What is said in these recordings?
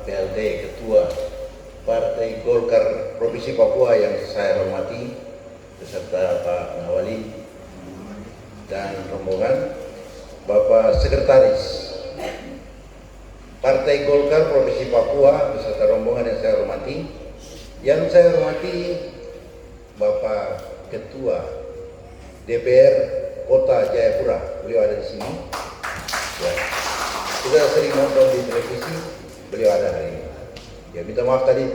PLT Ketua Partai Golkar Provinsi Papua yang saya hormati, beserta Pak Ngawali dan rombongan, Bapak Sekretaris Partai Golkar Provinsi Papua beserta rombongan yang saya hormati Bapak Ketua DPR Kota Jayapura, beliau ada di sini. Ya. Kita sering nonton di televisi, beliau ada hari ini. Ya, minta maaf tadi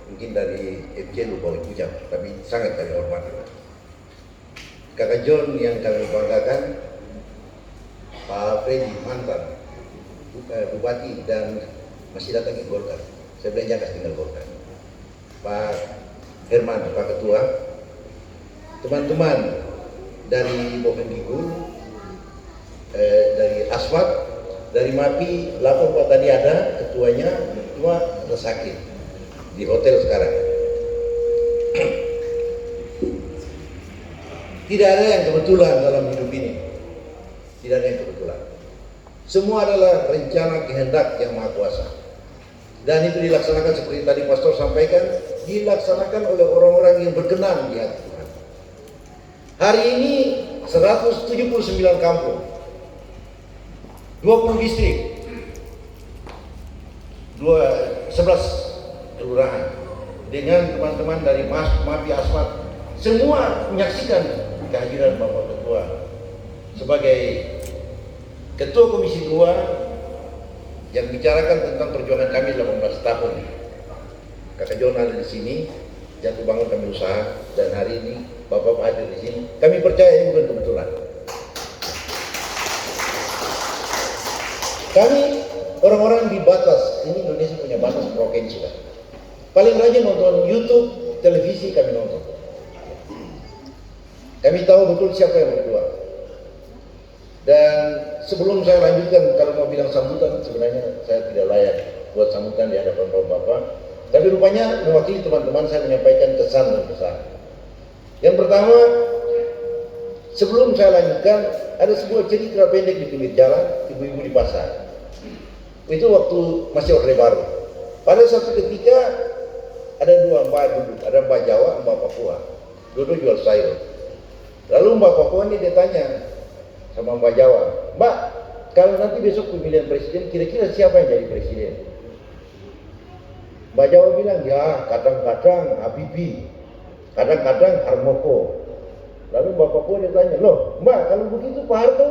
mungkin dari FJ lupa ucap, tapi sangat kami hormati. Kakak John yang kami banggakan, Pak Freddy mantan Bupati dan masih datang ke Golkar. Saya bilang jangan tinggal Golkar. Pak Herman, Pak Ketua, teman-teman dari Bovendigul, dari Asmat, dari MAPI, lapor Pak tadi ada ketuanya, cuma sakit di hotel sekarang. Tidak ada yang kebetulan dalam hidup ini, tidak ada yang kebetulan. Semua adalah rencana kehendak yang Maha Kuasa, dan itu dilaksanakan seperti tadi Pastor sampaikan, dilaksanakan oleh orang-orang yang berkenan di hati Tuhan. Hari ini 179 kampung, 20 distrik, 11 kelurahan dengan teman-teman dari MAPI Asmat, semua menyaksikan kehadiran Bapak Ketua sebagai Ketua Komisi 2 yang bicarakan tentang perjuangan kami 18 tahun. Kakak John ada di sini, jatuh bangun kami usaha, dan hari ini Bapak hadir di sini. Kami percaya ini bukan kebetulan. Kami orang-orang di batas, ini Indonesia punya batas provinsi kan. Paling rajin nonton YouTube, televisi kami nonton. Kami tahu betul siapa yang berjuang. Dan sebelum saya lanjutkan, kalau mau bilang sambutan, sebenarnya saya tidak layak buat sambutan di hadapan Bapak. Tapi rupanya mewakili teman-teman saya menyampaikan kesan dan pesan. Yang pertama, sebelum saya lanjutkan, ada sebuah cerita pendek di pinggir jalan, ibu-ibu di pasar. Itu waktu masih Orde Baru. Pada satu ketika ada dua mbak duduk, ada mbak Jawa, mbak Papua. Duduk jual sayur. Lalu mbak Papua ini dia tanya sama mbak Jawa, "Mbak, kalau nanti besok pemilihan presiden, kira-kira siapa yang jadi presiden?" Mbak Jawa bilang, "Ya, kadang-kadang Habibie, kadang-kadang Harmoko." Lalu mbak Papua dia tanya, "Loh, Mbak, kalau begitu Pak Harto?"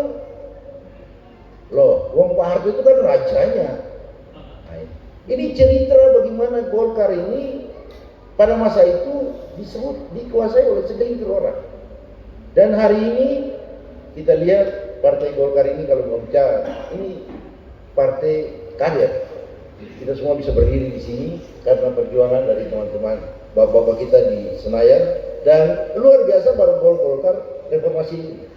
"Loh, Wong Pak Harto itu kan rajanya." Nah, ini cerita bagaimana Golkar ini pada masa itu disebut dikuasai oleh segelintir orang. Dan hari ini kita lihat Partai Golkar ini kalau mau bicara, ini partai kader. Kita semua bisa berdiri di sini karena perjuangan dari teman-teman bapak-bapak kita di Senayan, dan luar biasa pada Golkar reformasi ini.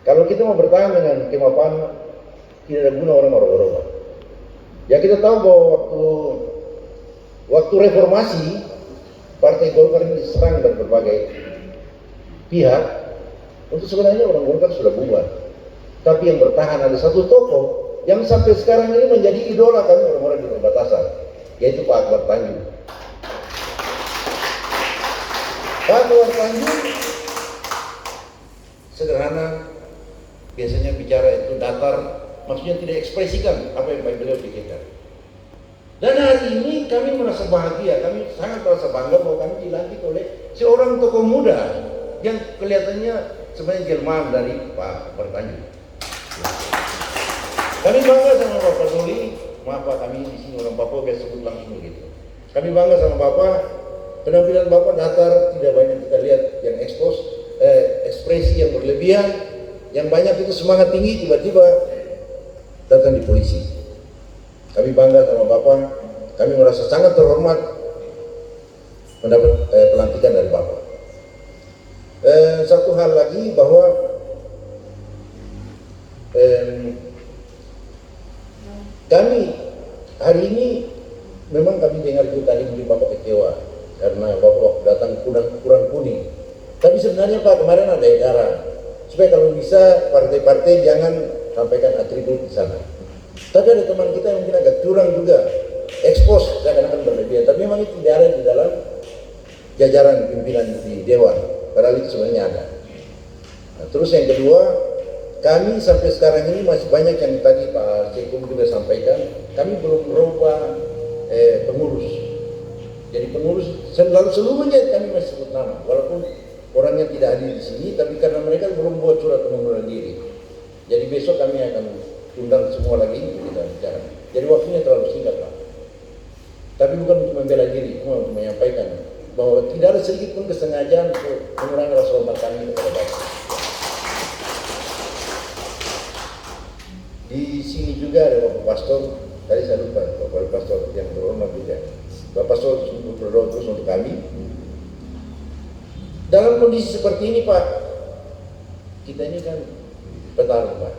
Kalau kita mau bertahan dengan kemapanan, tidak ada guna orang marah-marah. Ya kita tahu bahwa waktu reformasi Partai Golkar ini diserang dari berbagai pihak. Untuk sebenarnya orang Golkar sudah bubar, tapi yang bertahan ada satu tokoh yang sampai sekarang ini menjadi idola kami orang-orang di perbatasan, yaitu Pak Akbar Tanjung. Pak Akbar Tanjung sederhana, biasanya bicara itu datar, maksudnya tidak ekspresikan apa yang beliau pikirkan. Dan hari ini kami merasa bahagia, kami sangat merasa bangga bahwa kami dilantik oleh seorang tokoh muda yang kelihatannya sebenarnya Jerman dari Pak Akbar Tanjung. Kami bangga sama Bapak Zoli, maaf Pak, kami di sini orang Papua biasa sebut langsung begitu. Kami bangga sama Bapak, penampilan Bapak datar, tidak banyak kita lihat yang ekspresi yang berlebihan, yang banyak itu semangat tinggi, tiba-tiba datang di polisi. Kami bangga sama Bapak, kami merasa sangat terhormat mendapat pelantikan dari Bapak. Satu hal lagi bahwa kami hari ini memang kami dengar itu tadi mungkin Bapak kecewa karena Bapak datang kurang kuning. Tapi sebenarnya Pak kemarin ada edaran supaya kalau bisa partai-partai jangan sampaikan atribut di sana. Tapi ada teman kita yang mungkin agak curang juga, ekspor ekspos seakan-akan berlebihan, tapi memang itu tidak ada di dalam jajaran pimpinan di Dewan, padahal itu sebenarnya ada. Nah, terus yang kedua, kami sampai sekarang ini masih banyak yang tadi Pak Sekum juga sampaikan, kami belum merubah pengurus. Jadi pengurus seluruhnya kami masih sebut nama, walaupun orangnya tidak hadir di sini, tapi karena mereka belum buat surat pengunduran diri. Jadi besok kami akan undang semua lagi untuk kita bicara. Jadi waktunya terlalu singkat Pak. Tapi bukan untuk membela diri, cuma untuk menyampaikan bahwa tidak ada sedikit pun kesengajaan untuk mengurangi rasa hormat kami kepada Bapak. Di sini juga ada Bapak Pastor, tadi saya lupa Bapak Pastor yang terhormat juga. Bapak Pastor untuk berdoa terus untuk kami. Dalam kondisi seperti ini Pak, kita ini kan petarung Pak.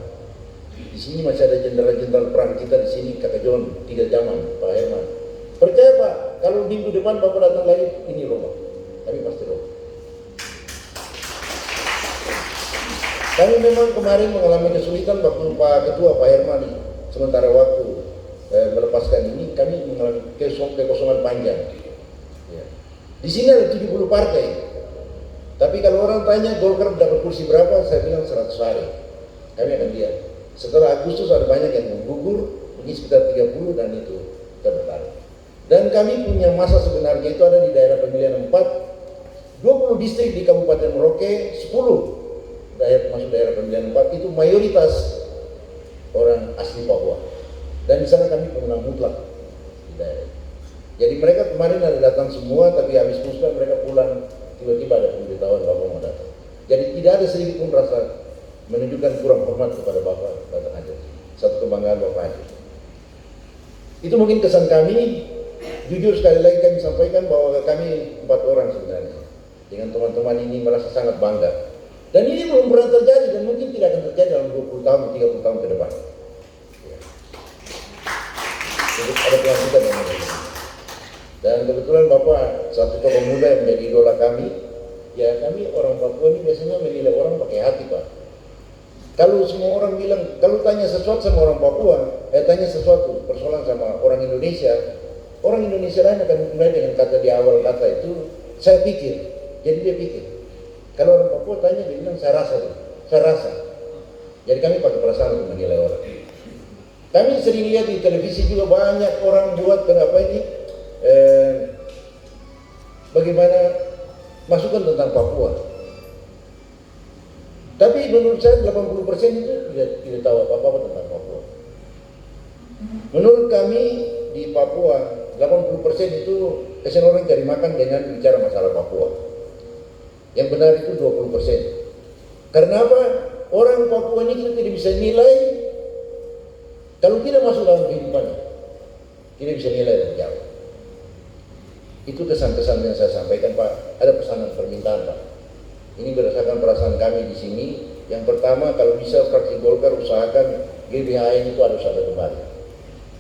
Di sini masih ada jenderal-jenderal perang kita di sini, Kakak John 3 zaman, Pak Herman. Percaya Pak, kalau minggu depan Bapak datang lagi, ini Roma, kami pasti Roma. Kami memang kemarin mengalami kesulitan waktu Pak Ketua Pak Herman sementara waktu melepaskan ini, kami mengalami kekosongan panjang. Ya. Di sini ada 70 partai, tapi kalau orang tanya Golkar dapat kursi berapa, saya bilang 100 hari. Kami akan lihat. Setelah Agustus ada banyak yang gugur, ini sekitar 30 dan itu kita bertaruh. Dan kami punya masa sebenarnya itu ada di daerah pemilihan 4, 20 distrik di Kabupaten Merauke, 10 masuk daerah pemilihan 4 itu mayoritas orang asli Papua. Dan di sana kami pemenang mutlak di daerah. Jadi mereka kemarin ada datang semua, tapi habis musbah mereka pulang, tiba-tiba ada pemberitahuan Bapak mau datang. Jadi tidak ada sedikit pun rasa menunjukkan kurang hormat kepada Bapak datang aja. Satu kebanggaan Bapak aja. Itu mungkin kesan kami. Jujur sekali lagi kami sampaikan bahwa kami 4 orang sebenarnya. Dengan teman-teman ini merasa sangat bangga. Dan ini belum pernah terjadi dan mungkin tidak akan terjadi dalam 20 tahun, 30 tahun ke depan. Ya. Jadi ada pelantikan yang ada. Dan kebetulan Bapak satu tokoh muda yang menjadi idola kami. Ya kami orang Papua ini biasanya menilai orang pakai hati Pak. Kalau semua orang bilang, kalau tanya sesuatu sama orang Papua, tanya sesuatu persoalan sama orang Indonesia lain akan mulai dengan kata di awal kata itu, saya pikir. Jadi dia pikir. Kalau orang Papua tanya, dia bilang saya rasa. Jadi kami pakai perasaan untuk menilai orang. Kami sering lihat di televisi juga banyak orang buat berapa ini, bagaimana masukan tentang Papua. Tapi menurut saya 80% itu tidak tahu apa-apa tentang Papua. Menurut kami di Papua 80% itu kesan orang cari makan dengan bicara masalah Papua. Yang benar itu 20%. Karena apa? Orang Papua ini kita tidak bisa nilai kalau tidak masuk dalam kehidupannya. Tidak bisa nilai dari jauh. Itu kesan-kesan yang saya sampaikan Pak. Ada pesanan permintaan Pak. Ini berdasarkan perasaan kami di sini. Yang pertama, kalau bisa fraksi Golkar usahakan GBHN itu harus ada kembali.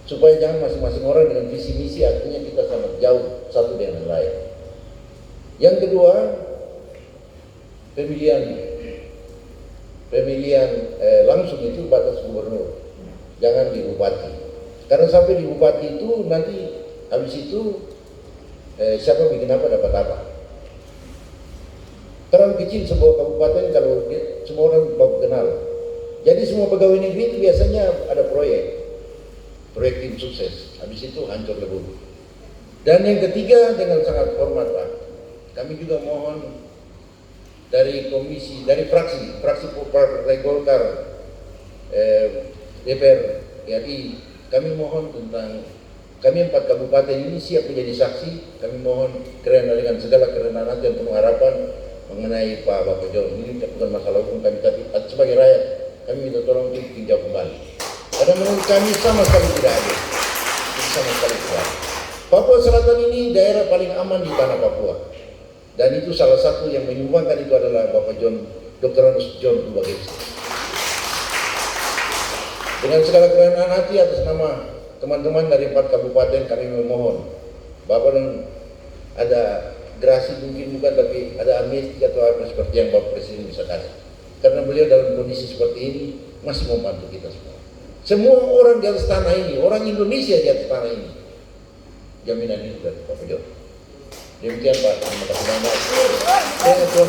Supaya jangan masing-masing orang dengan visi misi, artinya kita sangat jauh satu dengan lain. Yang kedua, pemilihan langsung itu batas gubernur, jangan di bupati. Karena sampai di bupati itu nanti habis itu siapa bikin apa dapat apa. Terlalu kecil sebuah kabupaten kalau semua orang baru kenal. Jadi semua pegawai negeri itu biasanya ada proyek tim sukses. Habis itu hancur lebur. Dan yang ketiga dengan sangat hormat Pak, kami juga mohon dari fraksi Partai Golkar DPR RI, kami mohon tentang kami 4 kabupaten ini siap menjadi saksi. Kami mohon dengan segala kerendahan hati dan penuh harapan mengenai Pak Bapak John. Ini bukan masalah hukum kami, tapi sebagai rakyat kami minta tolong ditinjau kembali. Karena menurut kami sama sekali tidak adil. Sama sekali tidak adil. Papua Selatan ini daerah paling aman di tanah Papua. Dan itu salah satu yang menyumbangkan itu adalah Bapak John, Dr. Anus John Tubagessi. Dengan segala kerendahan hati atas nama teman-teman dari 4 kabupaten kami memohon Bapak dan ada gerasi mungkin bukan, tapi ada amnesti atau apa seperti yang Bapak Presiden bisa kasih. Karena beliau dalam kondisi seperti ini masih membantu kita semua. Semua orang di atas tanah ini, orang Indonesia di atas tanah ini, jaminan itu dari Pak Bejo. Demikian Pak, terima kasih banyak. Saya Ketua